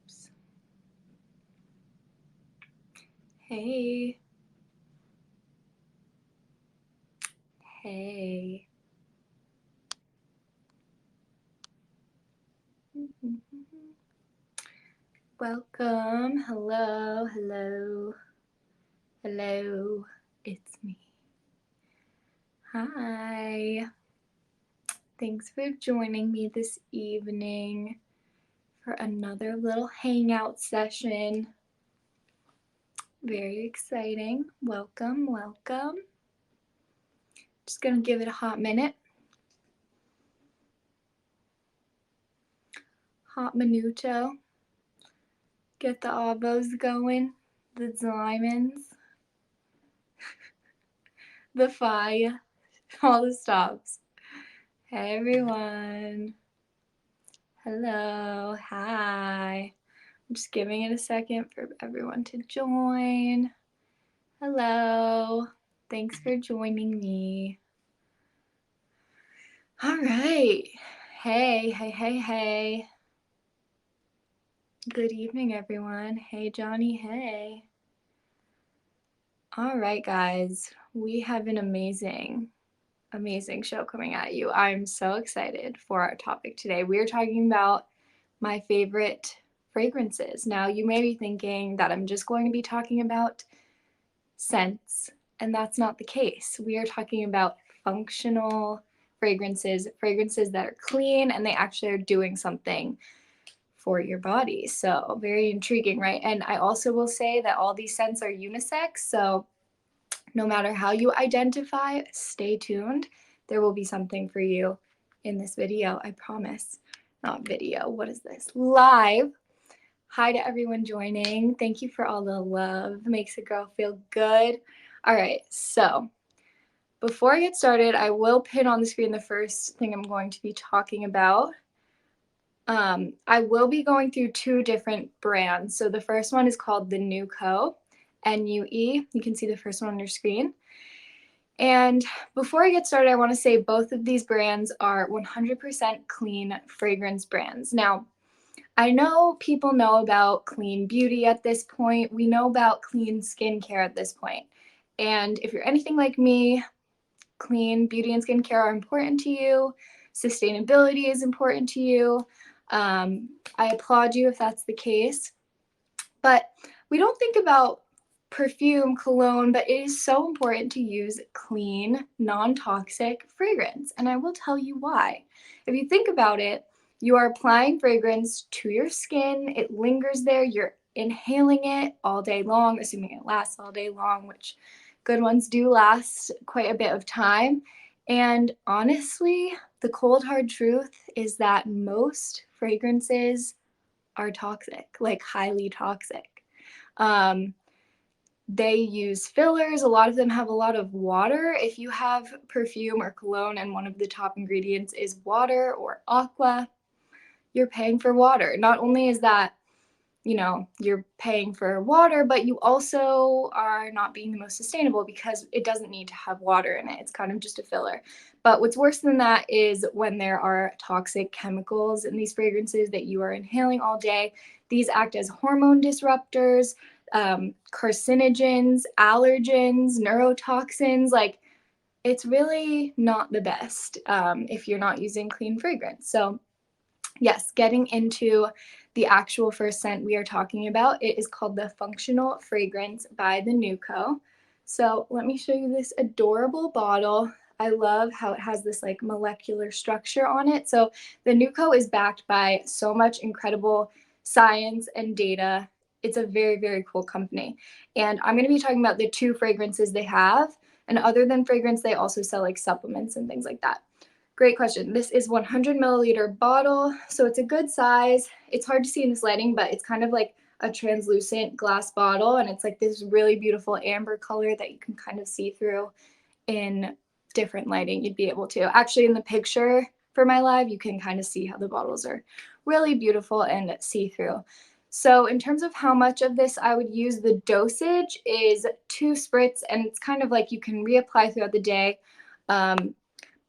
Oops. Hey. Hey. Welcome. Hello. Hello. Hello. It's me. Hi. Thanks for joining me this evening for another little hangout session. Very exciting. Welcome. Welcome. Just gonna give it a hot minute. Hot minuto. Get the avos going. The diamonds. The fire. All the stops. Hey everyone. Hello. Hi. I'm just giving it a second for everyone to join. Hello. Thanks for joining me. All right. Hey, hey, hey, hey. Good evening, everyone. Hey, Johnny. Hey. All right, guys. We have an amazing show coming at you. I'm so excited for our topic today. We are talking about my favorite fragrances. Now, you may be thinking that I'm just going to be talking about scents, and that's not the case. We are talking about functional fragrances that are clean and they actually are doing something for your body. So, very intriguing, right? And I also will say that all these scents are unisex, so no matter how you identify, stay tuned. There will be something for you in this video, I promise. Not video, what is this? Live. Hi to everyone joining. Thank you for all the love. Makes a girl feel good. All right, so before I get started, I will pin on the screen the first thing I'm going to be talking about. I will be going through two different brands. So the first one is called the NUE, N-U-E. You can see the first one on your screen. And before I get started, I want to say both of these brands are 100% clean fragrance brands. Now, I know people know about clean beauty at this point. We know about clean skincare at this point. And if you're anything like me, clean beauty and skincare are important to you. Sustainability is important to you. I applaud you if that's the case. But we don't think about perfume, cologne, but it is so important to use clean, non-toxic fragrance. And I will tell you why. If you think about it, you are applying fragrance to your skin, it lingers there, you're inhaling it all day long, assuming it lasts all day long, which good ones do last quite a bit of time. And honestly, the cold hard truth is that most fragrances are toxic, like highly toxic. They use fillers. A lot of them have a lot of water. If you have perfume or cologne and one of the top ingredients is water or aqua, you're paying for water. Not only is that, you're paying for water, but you also are not being the most sustainable because it doesn't need to have water in it. It's kind of just a filler. But what's worse than that is when there are toxic chemicals in these fragrances that you are inhaling all day. These act as hormone disruptors, carcinogens, allergens, neurotoxins. Like, it's really not the best if you're not using clean fragrance. So yes, getting into the actual first scent we are talking about, it is called the Functional Fragrance by the NUE. So let me show you this adorable bottle. I love how it has this like molecular structure on it. So the NUE is backed by so much incredible science and data. It's a very, very cool company. And I'm going to be talking about the two fragrances they have. And other than fragrance, they also sell like supplements and things like that. Great question. This is 100 milliliter bottle, so it's a good size. It's hard to see in this lighting, but it's kind of like a translucent glass bottle, and it's like this really beautiful amber color that you can kind of see through in different lighting. You'd be able to. Actually, in the picture for my live, you can kind of see how the bottles are really beautiful and see-through. So in terms of how much of this I would use, the dosage is 2 spritz, and it's kind of like you can reapply throughout the day.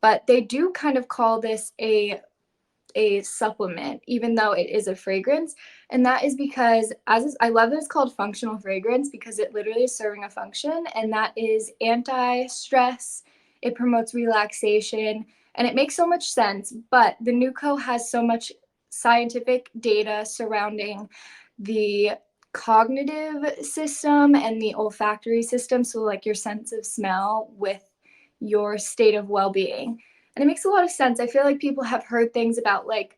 But they do kind of call this a a supplement, even though it is a fragrance. And that is because, I love that it's called functional fragrance, because it literally is serving a function, and that is anti-stress. It promotes relaxation, and it makes so much sense. But the Nuco has so much scientific data surrounding the cognitive system and the olfactory system, so like your sense of smell with your state of well-being. And it makes a lot of sense. I feel like people have heard things about, like,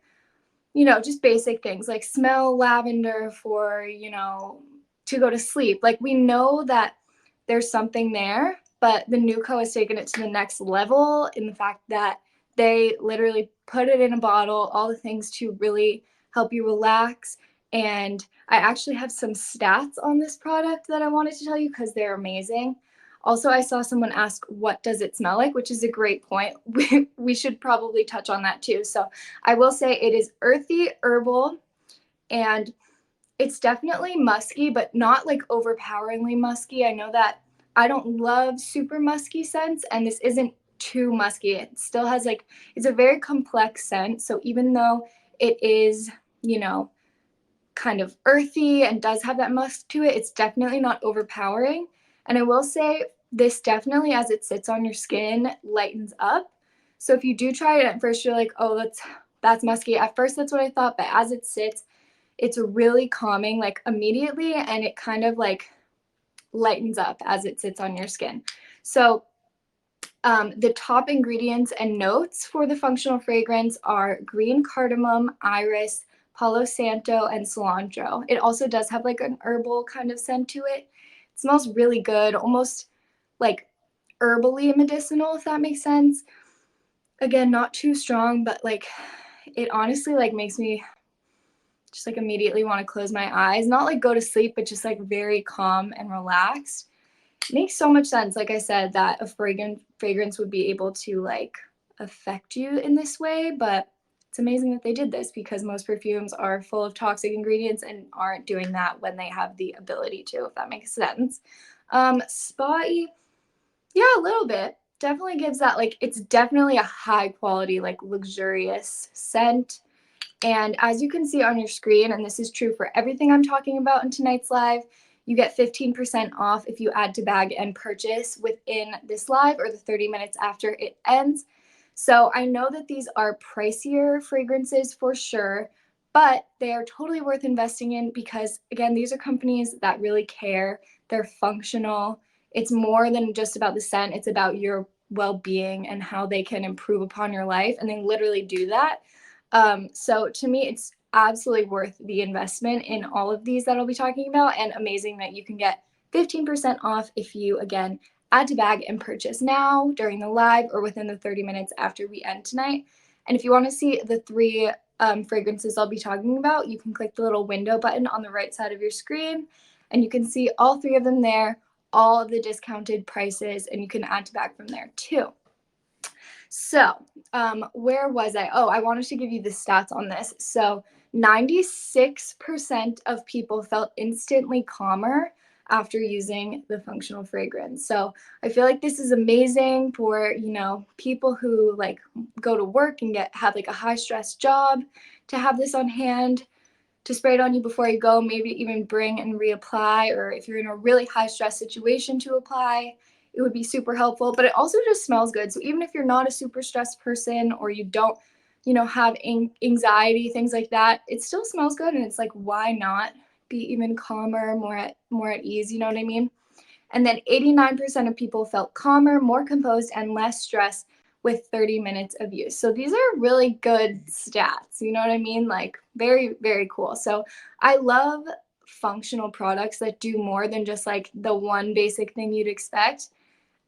just basic things like smell lavender for, to go to sleep. Like, we know that there's something there, but the Nuco has taken it to the next level in the fact that they literally put it in a bottle, all the things to really help you relax. And I actually have some stats on this product that I wanted to tell you because they're amazing. Also, I saw someone ask, what does it smell like? Which is a great point. We should probably touch on that too. So I will say it is earthy, herbal, and it's definitely musky, but not like overpoweringly musky. I know that I don't love super musky scents, and this isn't too musky. It still has it's a very complex scent. So even though it is, kind of earthy and does have that musk to it, it's definitely not overpowering. And I will say this definitely, as it sits on your skin, lightens up. So if you do try it at first, you're like, oh, that's musky. At first, that's what I thought, but as it sits, it's really calming, like immediately, and it kind of like lightens up as it sits on your skin. So the top ingredients and notes for the functional fragrance are green cardamom, iris, palo santo, and cilantro. It also does have like an herbal kind of scent to it. It smells really good, almost like herbally medicinal, if that makes sense. Again, not too strong, but like it honestly like makes me just like immediately want to close my eyes. Not like go to sleep, but just like very calm and relaxed. It makes so much sense, like I said, that a fragrance would be able to like affect you in this way, but it's amazing that they did this because most perfumes are full of toxic ingredients and aren't doing that when they have the ability to, if that makes sense. Spotty, yeah, a little bit. Definitely gives that, like, it's definitely a high quality, like luxurious scent. And as you can see on your screen, and this is true for everything I'm talking about in tonight's live, you get 15% off if you add to bag and purchase within this live or the 30 minutes after it ends. So I know that these are pricier fragrances for sure, but they are totally worth investing in because, again, these are companies that really care. They're functional. It's more than just about the scent, it's about your well being and how they can improve upon your life. And they literally do that. So to me, it's absolutely worth the investment in all of these that I'll be talking about, and amazing that you can get 15% off if you, again, add to bag and purchase now during the live or within the 30 minutes after we end tonight. And if you want to see the three fragrances I'll be talking about, you can click the little window button on the right side of your screen, and you can see all three of them there, all of the discounted prices, and you can add to bag from there too. So, where was I? Oh, I wanted to give you the stats on this. So, 96% of people felt instantly calmer after using the functional fragrance. So, I feel like this is amazing for, people who like go to work and have like a high stress job, to have this on hand, to spray it on you before you go, maybe even bring and reapply, or if you're in a really high stress situation to apply, it would be super helpful. But it also just smells good. So even if you're not a super stressed person or you don't, have anxiety, things like that, it still smells good. And it's like, why not be even calmer, more at ease? You know what I mean? And then 89% of people felt calmer, more composed, and less stressed with 30 minutes of use. So these are really good stats. You know what I mean? Like, very, very cool. So I love functional products that do more than just like the one basic thing you'd expect.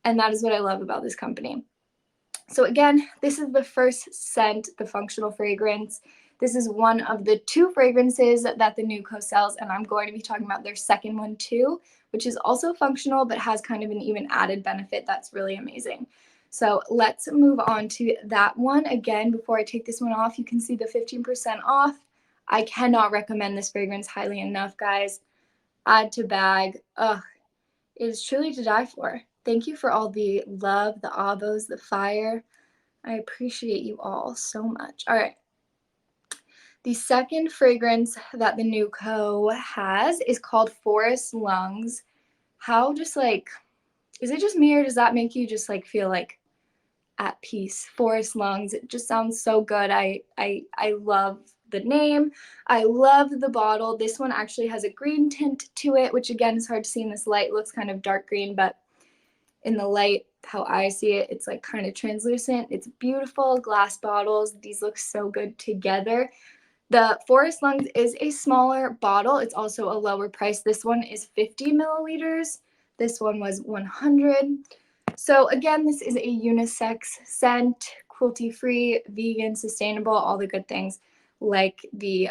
And that is what I love about this company. So again, this is the first scent, the functional fragrance. This is one of the two fragrances that the Nuco sells, and I'm going to be talking about their second one too, which is also functional but has kind of an even added benefit that's really amazing. So let's move on to that one. Again, before I take this one off, you can see the 15% off. I cannot recommend this fragrance highly enough, guys. Add to bag. Ugh, it is truly to die for. Thank you for all the love, the avos, the fire. I appreciate you all so much. All right. The second fragrance that the new co has is called Forest Lungs. How just like, is it just me or does that make you just like feel like at peace? Forest Lungs, it just sounds so good. I love the name. I love the bottle. This one actually has a green tint to it, which again is hard to see in this light. It looks kind of dark green, but in the light, how I see it, it's like kind of translucent. It's beautiful. Glass bottles. These look so good together. The Forest Lungs is a smaller bottle. It's also a lower price. This one is 50 milliliters. This one was 100. So again, this is a unisex scent, cruelty-free, vegan, sustainable, all the good things like the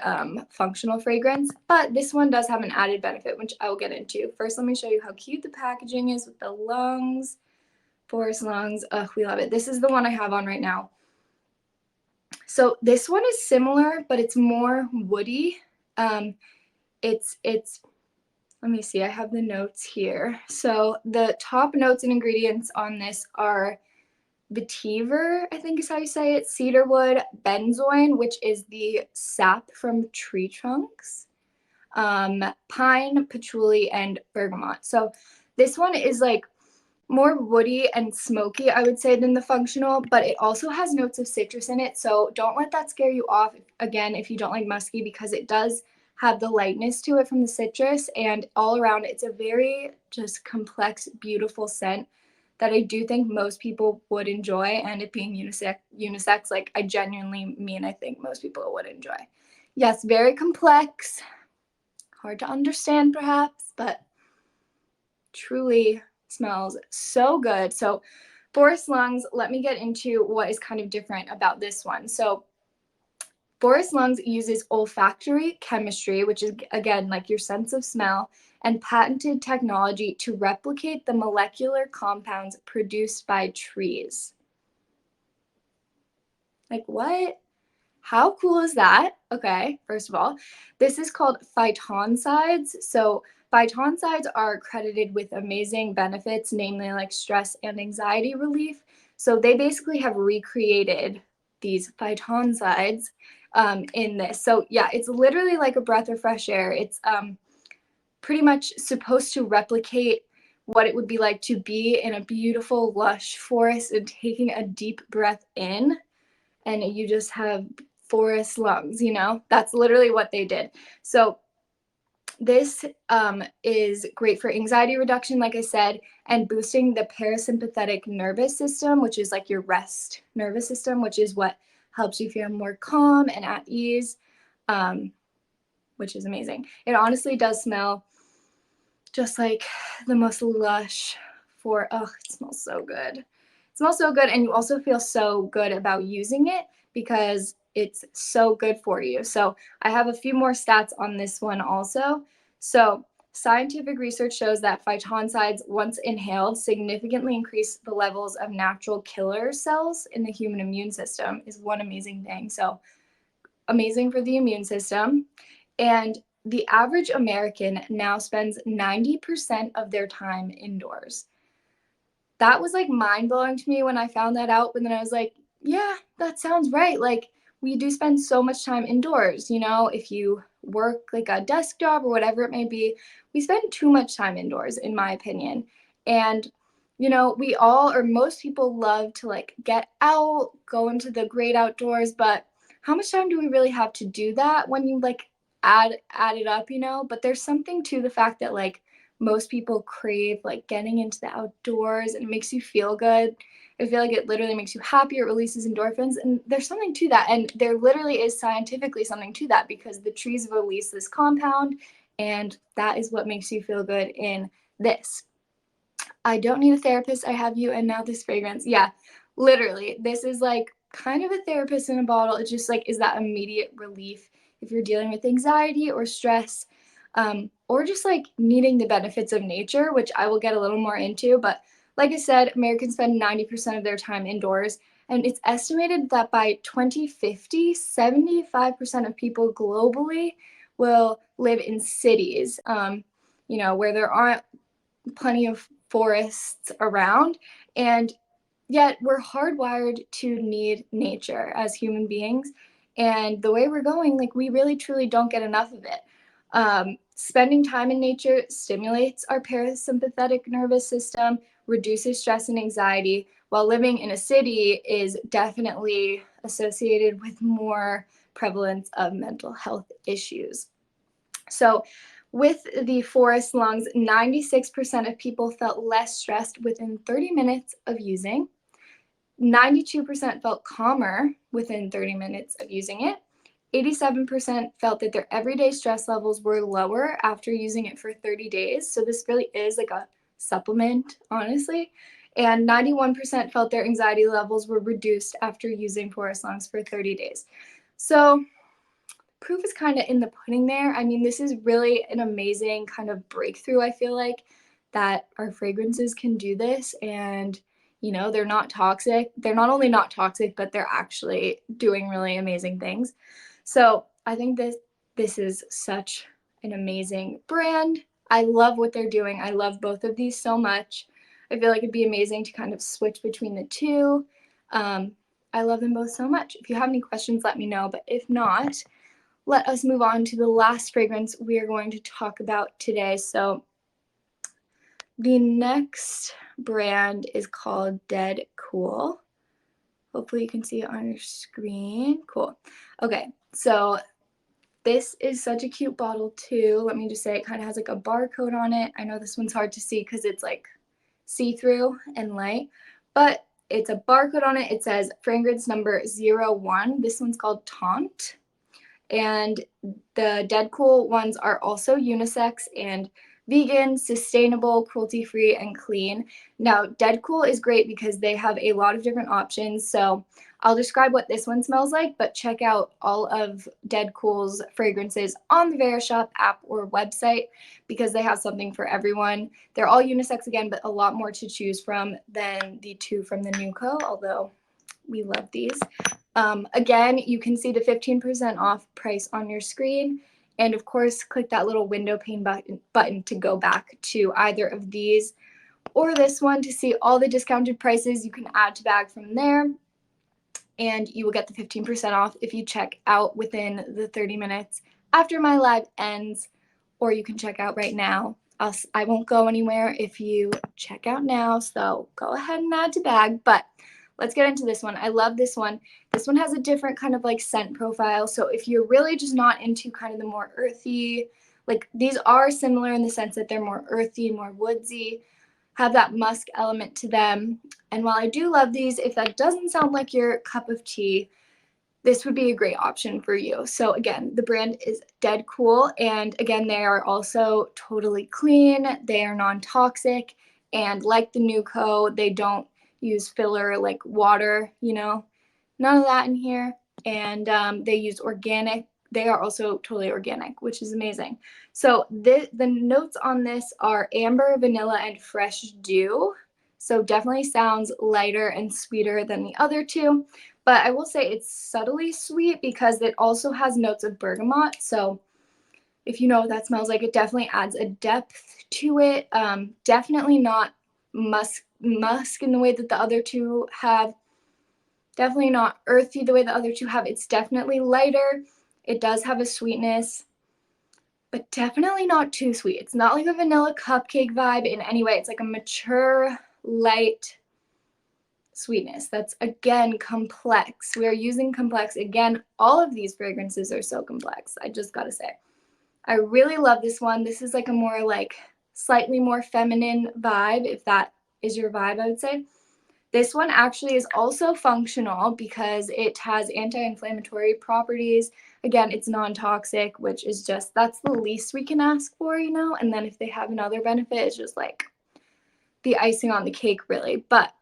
functional fragrance. But this one does have an added benefit, which I will get into. First, let me show you how cute the packaging is with the lungs. Forest Lungs. Ugh, we love it. This is the one I have on right now. So this one is similar, but it's more woody. It's let me see, I have the notes here. So the top notes and ingredients on this are vetiver, I think is how you say it, cedarwood, benzoin, which is the sap from tree trunks, pine, patchouli, and bergamot. So this one is like more woody and smoky, I would say, than the functional, but it also has notes of citrus in it. So don't let that scare you off, again, if you don't like musky, because it does have the lightness to it from the citrus, and all around it's a very just complex, beautiful scent that I do think most people would enjoy. And it being unisex, like I genuinely mean I think most people would enjoy. Yes, very complex, hard to understand perhaps, but truly smells so good. So Forest Lungs, let me get into what is kind of different about this one. So Forest Lungs uses olfactory chemistry, which is again like your sense of smell, and patented technology to replicate the molecular compounds produced by trees. Like what? How cool is that? Okay, first of all, this is called phytoncides. So phytoncides are credited with amazing benefits, namely like stress and anxiety relief. So they basically have recreated these phytoncides in this. So yeah, it's literally like a breath of fresh air. It's pretty much supposed to replicate what it would be like to be in a beautiful, lush forest and taking a deep breath in, and you just have forest lungs, you know? That's literally what they did. So this is great for anxiety reduction, like I said, and boosting the parasympathetic nervous system, which is like your rest nervous system, which is what helps you feel more calm and at ease, which is amazing. It honestly does smell just like the most lush it smells so good. It smells so good, and you also feel so good about using it because it's so good for you. So I have a few more stats on this one also. So scientific research shows that phytoncides, once inhaled, significantly increase the levels of natural killer cells in the human immune system, is one amazing thing. So amazing for the immune system. And the average American now spends 90% of their time indoors. That was like mind blowing to me when I found that out. But then I was like, yeah, that sounds right. Like we do spend so much time indoors, you know, if you work like a desk job or whatever it may be, we spend too much time indoors, in my opinion. And, you know, we all, or most people love to like get out, go into the great outdoors, but how much time do we really have to do that when you like add it up, you know? But there's something to the fact that like most people crave like getting into the outdoors, and it makes you feel good. I feel like it literally makes you happy. It releases endorphins, and there's something to that. And there literally is scientifically something to that because the trees release this compound, and that is what makes you feel good in this. I don't need a therapist. I have you, and now this fragrance. Yeah, literally, this is like kind of a therapist in a bottle. It's just like is that immediate relief if you're dealing with anxiety or stress, or just like needing the benefits of nature, which I will get a little more into. But like I said, Americans spend 90% of their time indoors, and it's estimated that by 2050, 75% of people globally will live in cities, you know, where there aren't plenty of forests around. And yet we're hardwired to need nature as human beings. And the way we're going, like, we really truly don't get enough of it. Spending time in nature stimulates our parasympathetic nervous system, reduces stress and anxiety, while living in a city is definitely associated with more prevalence of mental health issues. So, with the forest lungs, 96% of people felt less stressed within 30 minutes of using. 92% felt calmer within 30 minutes of using it. 87% felt that their everyday stress levels were lower after using it for 30 days. So this really is like a supplement, honestly. And 91% felt their anxiety levels were reduced after using Forest Lungs for 30 days. So proof is kind of in the pudding there. I mean, this is really an amazing kind of breakthrough, I feel like, that our fragrances can do this. And, you know, they're not toxic. They're not only not toxic, but they're actually doing really amazing things. So I think this is such an amazing brand. I love what they're doing. I love both of these so much. I feel like it'd be amazing to kind of switch between the two. I love them both so much. If you have any questions, let me know. But if not, let us move on to the last fragrance we are going to talk about today. So the next brand is called Deadpool. Hopefully you can see it on your screen. Cool. Okay, so this is such a cute bottle too. Let me just say it kind of has like a barcode on it. I know this one's hard to see because it's like see-through and light, but it's a barcode on it. It says fragrance number 01. This one's called Taunt. And the Deadpool ones are also unisex and vegan, sustainable, cruelty-free, and clean. Now, Deadpool is great because they have a lot of different options. So I'll describe what this one smells like, but check out all of Deadpool's fragrances on the Verishop app or website because they have something for everyone. They're all unisex again, but a lot more to choose from than the two from the Nuco, although we love these. Again, you can see the 15% off price on your screen. And of course, click that little window pane button to go back to either of these or this one to see all the discounted prices. You can add to bag from there. And you will get the 15% off if you check out within the 30 minutes after my live ends, or you can check out right now. I won't go anywhere if you check out now, so go ahead and add to bag. But let's get into this one. I love this one. This one has a different kind of like scent profile. So if you're really just not into kind of the more earthy, like these are similar in the sense that they're more earthy, more woodsy, have that musk element to them. And while I do love these, if that doesn't sound like your cup of tea, this would be a great option for you. So again, the brand is Deadpool, and again, they are also totally clean. They are non-toxic, and like the Nuco, they don't use filler like water, you know, none of that in here. And they use organic. They are also totally organic, which is amazing. So the notes on this are amber, vanilla, and fresh dew. So definitely sounds lighter and sweeter than the other two. But I will say it's subtly sweet because it also has notes of bergamot. So if you know what that smells like, it definitely adds a depth to it. Definitely not musk in the way that the other two have. Definitely not earthy the way the other two have. It's definitely lighter. It does have a sweetness, but definitely not too sweet. It's not like a vanilla cupcake vibe in any way. It's like a mature, light sweetness that's again complex. We are using complex. Again, all of these fragrances are so complex. I just gotta say. I really love this one. This is like a more like slightly more feminine vibe, if that is your vibe, I would say. This one actually is also functional because it has anti-inflammatory properties. Again, it's non-toxic, which is just, that's the least we can ask for, you know? And then if they have another benefit, it's just like the icing on the cake, really. But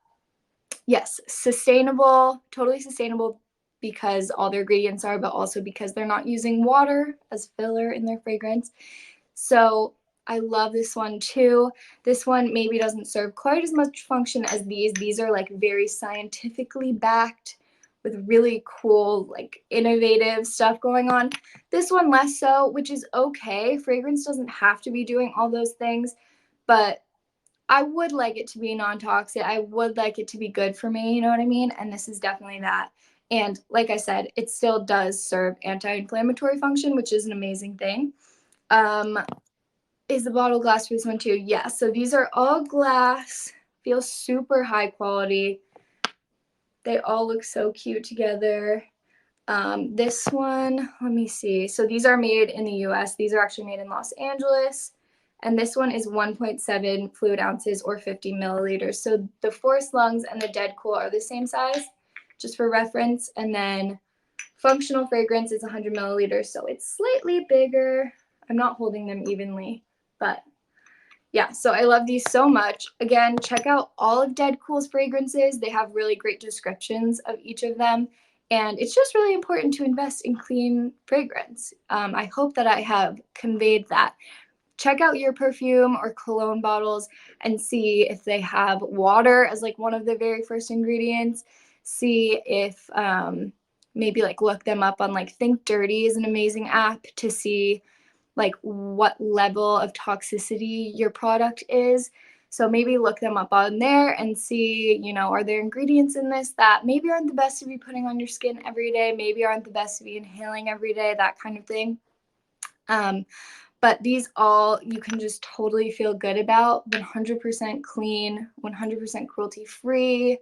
yes, sustainable, totally sustainable because all their ingredients are, but also because they're not using water as filler in their fragrance. So I love this one too. This one maybe doesn't serve quite as much function as these. These are like very scientifically backed with really cool, like innovative stuff going on. This one less so, which is okay. Fragrance doesn't have to be doing all those things, but I would like it to be non-toxic. I would like it to be good for me, you know what I mean? And this is definitely that. And like I said, it still does serve anti-inflammatory function, which is an amazing thing. Is the bottle glass for this one too? Yeah, so these are all glass, feel super high quality. They all look so cute together. This one, let me see. So these are made in the US. These are actually made in Los Angeles. And this one is 1.7 fluid ounces or 50 milliliters. So the Forest Lungs and the Deadpool are the same size, just for reference. And then functional fragrance is 100 milliliters, so it's slightly bigger. I'm not holding them evenly, but yeah, so I love these so much. Again, check out all of Deadpool's fragrances. They have really great descriptions of each of them. And it's just really important to invest in clean fragrance. I hope that I have conveyed that. Check out your perfume or cologne bottles and see if they have water as like one of the very first ingredients. See if maybe like look them up on like Think Dirty is an amazing app to see like what level of toxicity your product is. So maybe look them up on there and see, you know, are there ingredients in this that maybe aren't the best to be putting on your skin every day, maybe aren't the best to be inhaling every day, that kind of thing. But these all you can just totally feel good about. 100% clean, 100% cruelty free,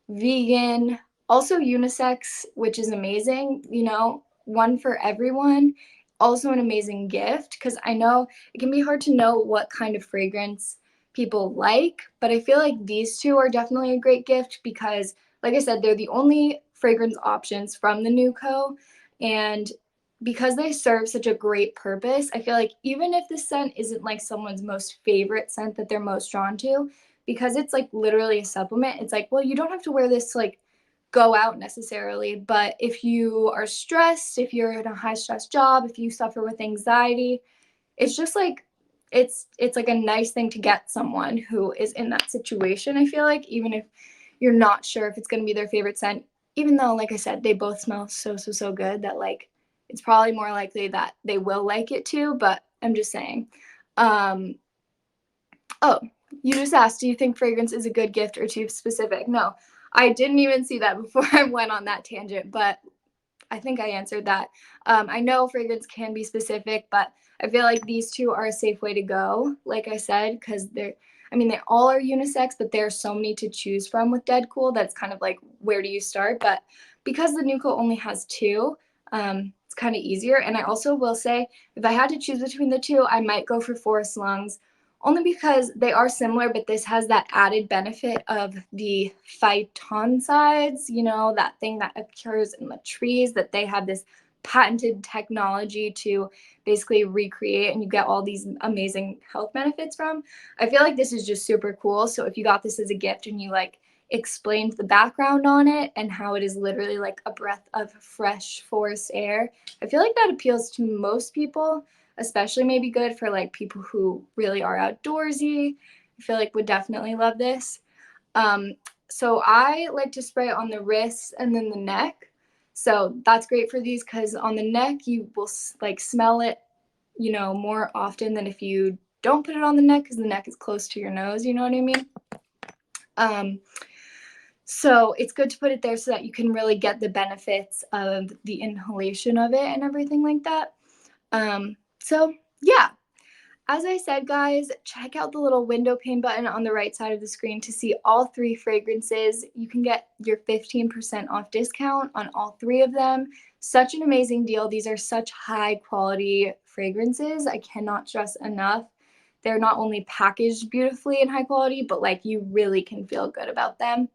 vegan, also unisex, which is amazing, you know, one for everyone. Also an amazing gift because I know it can be hard to know what kind of fragrance people like, but I feel like these two are definitely a great gift because, like I said, they're the only fragrance options from the Nuco. And because they serve such a great purpose, I feel like even if the scent isn't like someone's most favorite scent that they're most drawn to, because it's like literally a supplement, it's like, well, you don't have to wear this to like go out necessarily, but if you are stressed, if you're in a high stress job, if you suffer with anxiety, it's just like it's like a nice thing to get someone who is in that situation. I feel like even if you're not sure if it's going to be their favorite scent, even though like I said they both smell so good that like it's probably more likely that they will like it too, but I'm just saying. um Oh, you just asked, do you think fragrance is a good gift or too specific? No, I didn't even see that before I went on that tangent, but I think I answered that. I know fragrance can be specific, but I feel like these two are a safe way to go, like I said, because I mean, they all are unisex, but there are so many to choose from with Deadpool. That's kind of like, where do you start? But because the Nuco only has two, it's kind of easier. And I also will say, if I had to choose between the two, I might go for Forest Lungs, only because they are similar, but this has that added benefit of the phytoncides, you know, that thing that occurs in the trees that they have this patented technology to basically recreate, and you get all these amazing health benefits from. I feel like this is just super cool. So if you got this as a gift and you like explained the background on it and how it is literally like a breath of fresh forest air, I feel like that appeals to most people, especially maybe good for like people who really are outdoorsy. I feel like would definitely love this. So I like to spray it on the wrists and then the neck. So that's great for these because on the neck you will like smell it, you know, more often than if you don't put it on the neck because the neck is close to your nose. You know what I mean? Um, so it's good to put it there so that you can really get the benefits of the inhalation of it and everything like that. So yeah, as I said, guys, check out the little window pane button on the right side of the screen to see all three fragrances. You can get your 15% off discount on all three of them. Such an amazing deal. These are such high quality fragrances. I cannot stress enough. They're not only packaged beautifully and high quality, but like you really can feel good about them.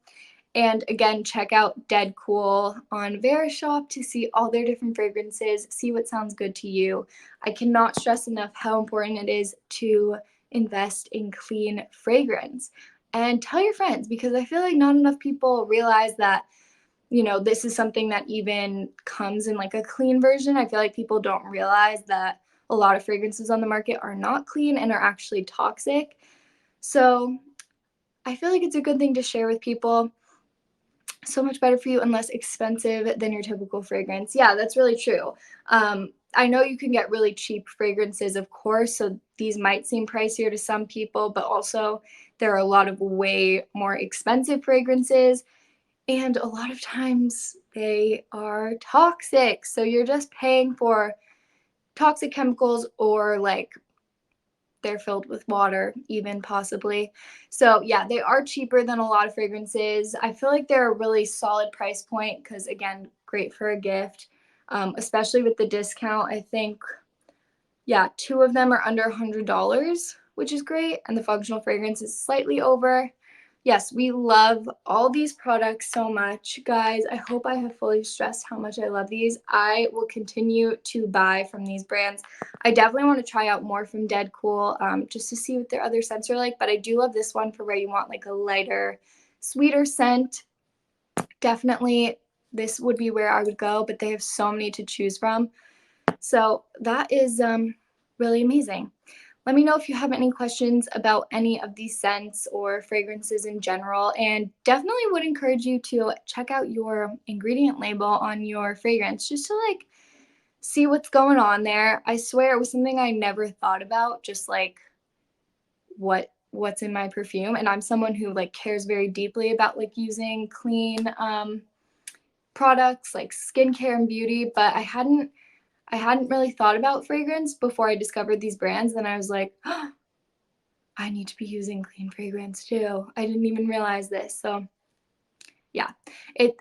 And again, check out Deadpool on Verishop to see all their different fragrances, see what sounds good to you. I cannot stress enough how important it is to invest in clean fragrance. And tell your friends, because I feel like not enough people realize that, you know, this is something that even comes in like a clean version. I feel like people don't realize that a lot of fragrances on the market are not clean and are actually toxic. So I feel like it's a good thing to share with people. So much better for you and less expensive than your typical fragrance. Yeah, that's really true. I know you can get really cheap fragrances, of course, so these might seem pricier to some people, but also there are a lot of way more expensive fragrances. And a lot of times they are toxic. So you're just paying for toxic chemicals, or like they're filled with water, even possibly. So yeah, they are cheaper than a lot of fragrances. I feel like they're a really solid price point because, again, great for a gift, especially with the discount. I think, yeah, two of them are under $100, which is great. And the functional fragrance is slightly over. Yes, we love all these products so much, guys. I hope I have fully stressed how much I love these. I will continue to buy from these brands. I definitely want to try out more from Deadpool, just to see what their other scents are like. But I do love this one for where you want like a lighter, sweeter scent. Definitely, this would be where I would go, but they have so many to choose from. So that is really amazing. Let me know if you have any questions about any of these scents or fragrances in general, and definitely would encourage you to check out your ingredient label on your fragrance just to like see what's going on there. I swear it was something I never thought about, just like what's in my perfume. And I'm someone who like cares very deeply about like using clean products like skincare and beauty, but I hadn't really thought about fragrance before I discovered these brands. Then I was like, oh, I need to be using clean fragrance too. I didn't even realize this. So yeah,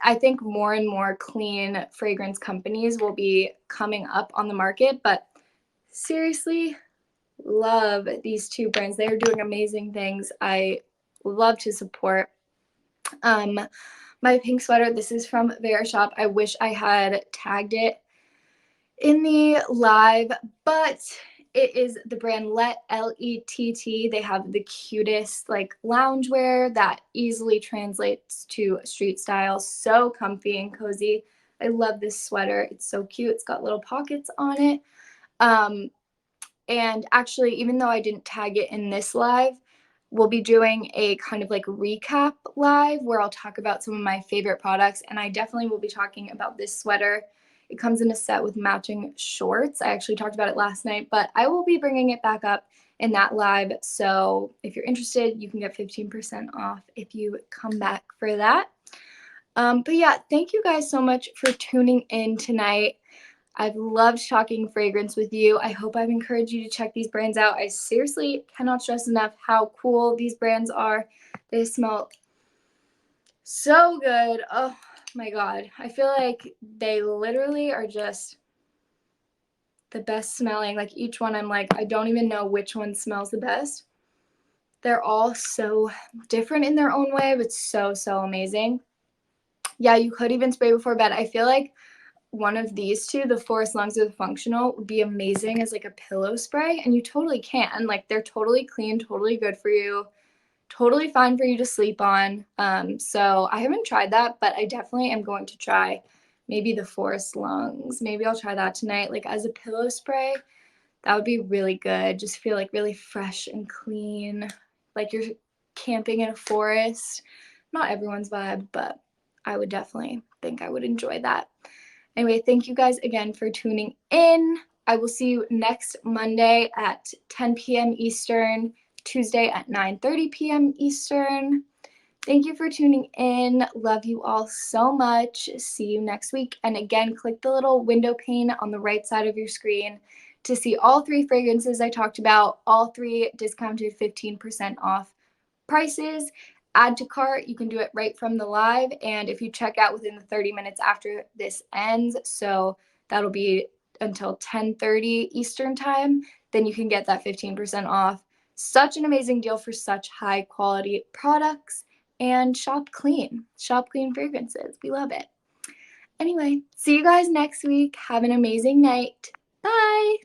I think more and more clean fragrance companies will be coming up on the market, but seriously, love these two brands. They are doing amazing things. I love to support. My pink sweater, this is from Verishop. I wish I had tagged it in the live, but it is the brand Let, Lett. They have the cutest like loungewear that easily translates to street style. So comfy and cozy. I love this sweater. It's so cute. It's got little pockets on it. And actually, even though I didn't tag it in this live, we'll be doing a kind of like recap live where I'll talk about some of my favorite products. And I definitely will be talking about this sweater. It comes in a set with matching shorts. I actually talked about it last night, but I will be bringing it back up in that live. So if you're interested, you can get 15% off if you come back for that. But yeah, thank you guys so much for tuning in tonight. I've loved talking fragrance with you. I hope I've encouraged you to check these brands out. I seriously cannot stress enough how cool these brands are. They smell so good. Oh my God. I feel like they literally are just the best smelling. Like each one, I'm like, I don't even know which one smells the best. They're all so different in their own way, but so, so amazing. Yeah, you could even spray before bed. I feel like one of these two, the Forest Lungs or the Functional, would be amazing as like a pillow spray, and you totally can. Like they're totally clean, totally good for you, totally fine for you to sleep on. So I haven't tried that, but I definitely am going to try maybe the Forest Lungs. Maybe I'll try that tonight, like as a pillow spray. That would be really good. Just feel like really fresh and clean, like you're camping in a forest. Not everyone's vibe, but I would definitely think I would enjoy that. Anyway, thank you guys again for tuning in. I will see you next Monday at 10 p.m. Eastern, Tuesday at 9:30 p.m. Eastern. Thank you for tuning in. Love you all so much. See you next week. And again, click the little window pane on the right side of your screen to see all three fragrances I talked about, all three discounted 15% off prices. Add to cart. You can do it right from the live. And if you check out within the 30 minutes after this ends, so that'll be until 10:30 Eastern time, then you can get that 15% off. Such an amazing deal for such high quality products. And shop clean. Shop clean fragrances. We love it. Anyway, see you guys next week. Have an amazing night. Bye.